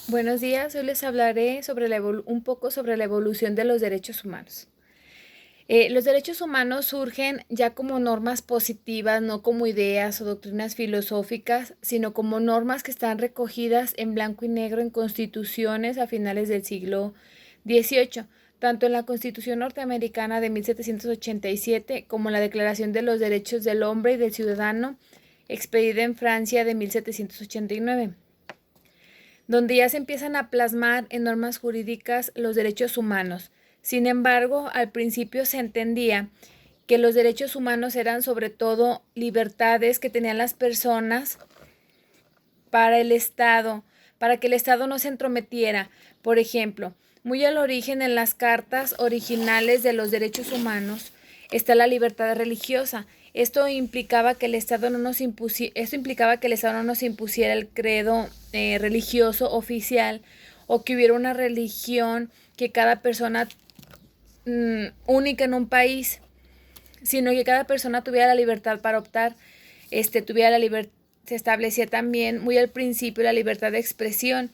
Buenos días, hoy les hablaré sobre un poco sobre la evolución de los derechos humanos. Los derechos humanos surgen ya como normas positivas, no como ideas o doctrinas filosóficas, sino como normas que están recogidas en blanco y negro en constituciones a finales del siglo XVIII, tanto en la Constitución norteamericana de 1787 como en la Declaración de los Derechos del Hombre y del Ciudadano, expedida en Francia de 1789, donde ya se empiezan a plasmar en normas jurídicas los derechos humanos. Sin embargo, al principio se entendía que los derechos humanos eran sobre todo libertades que tenían las personas para el Estado, para que el Estado no se entrometiera. Por ejemplo, muy al origen en las cartas originales de los derechos humanos está la libertad religiosa. Esto implicaba que el Estado no nos impusiera el credo religioso oficial, o que hubiera una religión que cada persona única en un país, sino que cada persona tuviera la libertad para optar, tuviera la libertad. Se establecía también muy al principio la libertad de expresión,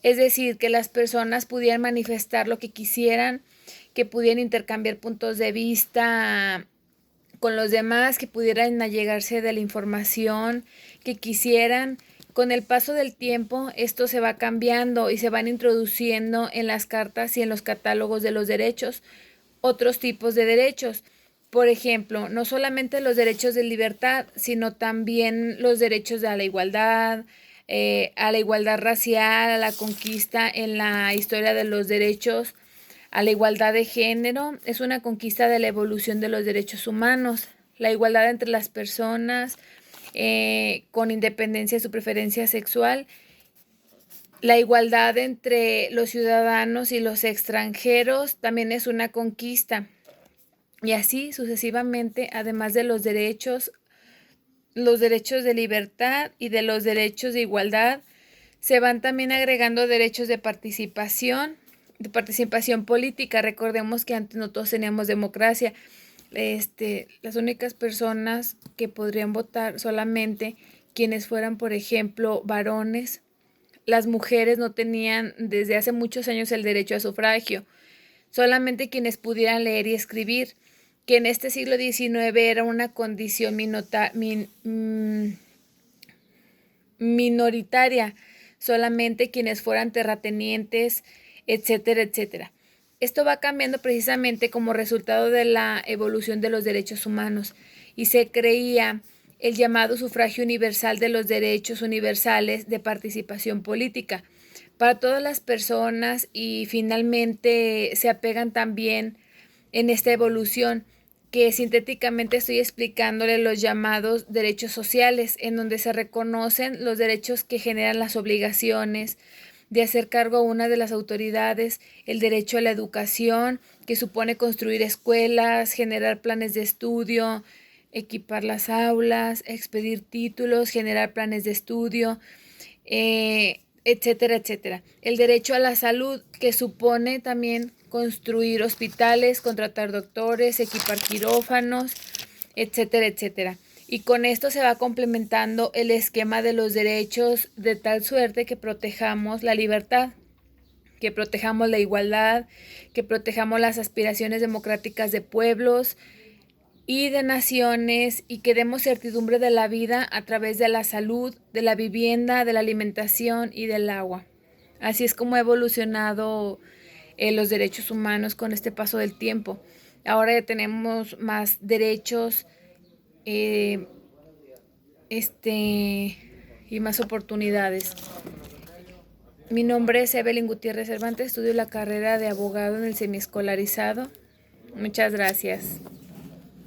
es decir, que las personas pudieran manifestar lo que quisieran, que pudieran intercambiar puntos de vista con los demás, que pudieran allegarse de la información que quisieran. Con el paso del tiempo, esto se va cambiando y se van introduciendo en las cartas y en los catálogos de los derechos otros tipos de derechos. Por ejemplo, no solamente los derechos de libertad, sino también los derechos a la igualdad racial, a la conquista en la historia de los derechos, a la igualdad de género. Es una conquista de la evolución de los derechos humanos, la igualdad entre las personas, con independencia de su preferencia sexual, la igualdad entre los ciudadanos y los extranjeros también es una conquista. Y así sucesivamente, además de los derechos de libertad y de los derechos de igualdad, se van también agregando derechos de participación política. Recordemos que antes no todos teníamos democracia. Las únicas personas que podrían votar solamente quienes fueran, por ejemplo, varones. Las mujeres no tenían desde hace muchos años el derecho a sufragio, solamente quienes pudieran leer y escribir, que en este siglo XIX era una condición minoritaria, solamente quienes fueran terratenientes, etcétera, etcétera. Esto va cambiando precisamente como resultado de la evolución de los derechos humanos, y se creía el llamado sufragio universal de los derechos universales de participación política para todas las personas, y finalmente se apegan también en esta evolución, que sintéticamente estoy explicándole, los llamados derechos sociales, en donde se reconocen los derechos que generan las obligaciones de hacer cargo a una de las autoridades, el derecho a la educación, que supone construir escuelas, generar planes de estudio, equipar las aulas, expedir títulos, generar planes de estudio, etcétera, etcétera. El derecho a la salud, que supone también construir hospitales, contratar doctores, equipar quirófanos, etcétera, etcétera. Y con esto se va complementando el esquema de los derechos de tal suerte que protejamos la libertad, que protejamos la igualdad, que protejamos las aspiraciones democráticas de pueblos y de naciones, y que demos certidumbre de la vida a través de la salud, de la vivienda, de la alimentación y del agua. Así es como ha evolucionado los derechos humanos con este paso del tiempo. Ahora ya tenemos más derechos y más oportunidades. Mi nombre es Evelyn Gutiérrez Cervantes, estudio la carrera de abogado en el semiescolarizado. Muchas gracias.